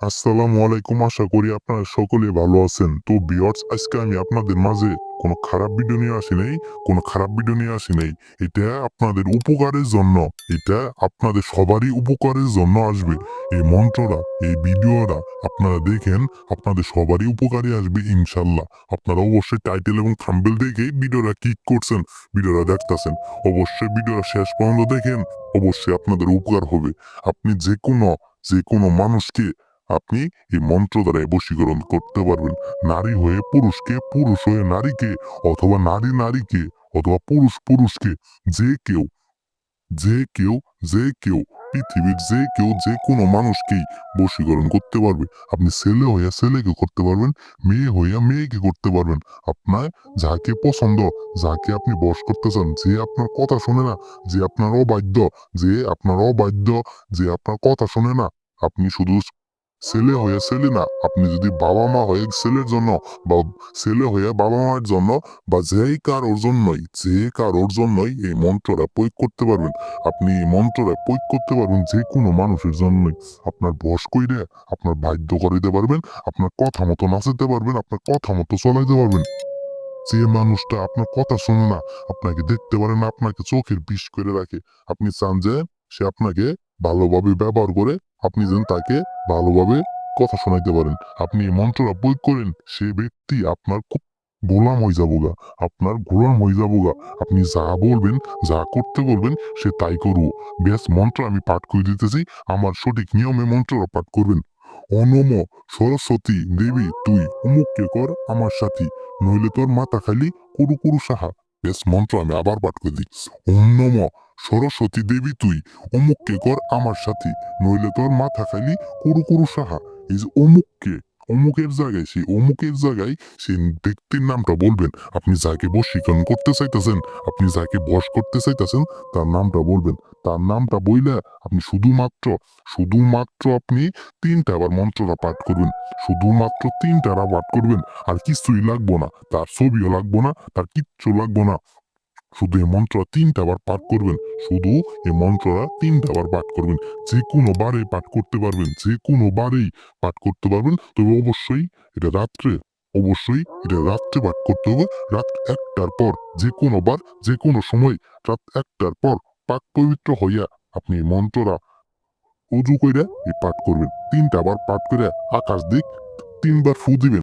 আসসালামু আলাইকুম। আশা করি আপনারা সকলে ভালো আছেন। তো ভিউয়ার্স, আজকে আমি আপনাদের মাঝে কোনো খারাপ ভিডিও নিয়ে আসি নাই। কোনো খারাপ ভিডিও নিয়ে আসি নাই। এটা আপনাদের উপকারের জন্য, এটা আপনাদের সবারই উপকারের জন্য আসবে। এই মন্ত্রটা, এই ভিডিওটা আপনারা দেখেন, আপনাদের সবারই উপকারে আসবে ইনশাল্লাহ। আপনারা অবশ্যই টাইটেল এবং থাম্বনেল দেখে ভিডিওটা ক্লিক করছেন, ভিডিওটা দেখতাছেন। অবশ্যই ভিডিওটা শেষ পর্যন্ত দেখেন, অবশ্যই আপনাদের উপকার হবে। আপনি যে কোনো মানুষকে আপনি এই মন্ত্র দ্বারাই বশীকরণ করতে পারবেন। নারী হয়ে পুরুষকে, পুরুষ হয়ে নারীকে, অথবা নারী নারীকে, অথবা পুরুষ পুরুষকে, যে কেউ যে কেউ যে কেউ পৃথিবীর যে কেউ যে কোনো মানুষকেই বশীকরণ করতে পারবে। আপনি ছেলে হইয়া ছেলেকে করতে পারবেন, মেয়ে হইয়া মেয়েকে করতে পারবেন। আপনার যাকে পছন্দ, যাকে আপনি বশ করতে চান, যে আপনার কথা শোনে না, যে আপনার অবাধ্য, যে আপনার কথা শোনে না, আপনি শুধু ছেলে হয়ে ছেলে না, আপনি যদি বাবা মা হয়ে ছেলের জন্য, বা ছেলে হয়ে বাবা মায়ের জন্য, বা যে কারোর জন্যই এই মন্ত্রটা প্রয়োগ করতে পারবেন। আপনি এই মন্ত্রটা প্রয়োগ করতে পারবেন যে কোনো মানুষের জন্যই। আপনার বশ কইরে, আপনার বাধ্য করাইতে পারবেন, আপনার কথা মতো নাচাতে পারবেন, আপনার কথা মতো চলাইতে পারবেন। যে মানুষটা আপনার কথা শোনে না, আপনাকে দেখতে পারে না, আপনাকে চোখের বিষ করে রাখে, আপনি চান যে সে আপনাকে ভালোভাবে ব্যবহার করে, আপনি যেন তাকে ভালোভাবে কথা শোনাইতে পারেন। আপনি এই মন্ত্রটা প্রয়োগ করেন, সে ব্যক্তি আপনার খুব গোলাম হয়ে যাবোগা, আপনার গোলাম হয়ে যাবোগা। আপনি যা বলবেন, যা করতে বলবেন, সে তাই করবো। ব্যাস, মন্ত্র আমি পাঠ করে দিতেছি, আমার সঠিক নিয়মে মন্ত্রটা পাঠ করবেন। অনম সরস্বতী দেবী তুই অমুককে কর আমার সাথী, নইলে তোর মাথা খালি কুরু কুরু সাহা। বেশ, মন্ত্র আমি আবার পাঠ করে দিই। ওম নম সরস্বতী দেবী তুই অমুককে কর আমার সাথী, নইলে তোর মাথা খালি কুরু কুরু সাহা। এই যে অমুককে, অমুকের জায়গায় সেই ব্যক্তির নামটা বলবেন। আপনি যাকে বশীকরণ করতে চাইতেছেন, আপনি যাকে বশ করতে চাইতেছেন, তার নামটা বলবেন। তার নামটা বইলে আপনি শুধুমাত্র আপনি 3টা বার মন্ত্রটা পাঠ করবেন। শুধুমাত্র 3টা বার পাঠ করবেন। আর কিছুই লাগবো না, তার ছবিও লাগবো না, তার কিচ্ছু লাগবো না। শুধু এই মন্ত্রটা 3টা বার পাঠ করবেন। শুধু এই মন্ত্রটা 3টা বার পাঠ করবেন। যে কোনো বারে পাঠ করতে পারবেন, যে কোনো বারেই পাঠ করতে পারবেন। তবে অবশ্যই এটা রাত্রে পাঠ করতে হবে। রাত 1টার পর, যে কোনো বার, যে কোনো সময়, রাত 1টার পর পাক পবিত্র হইয়া আপনি এই মন্ত্রটা উজু কইরা এই পাঠ করবেন। 3টা বার পাঠ করে আকাশ দিক 3বার ফু দিবেন।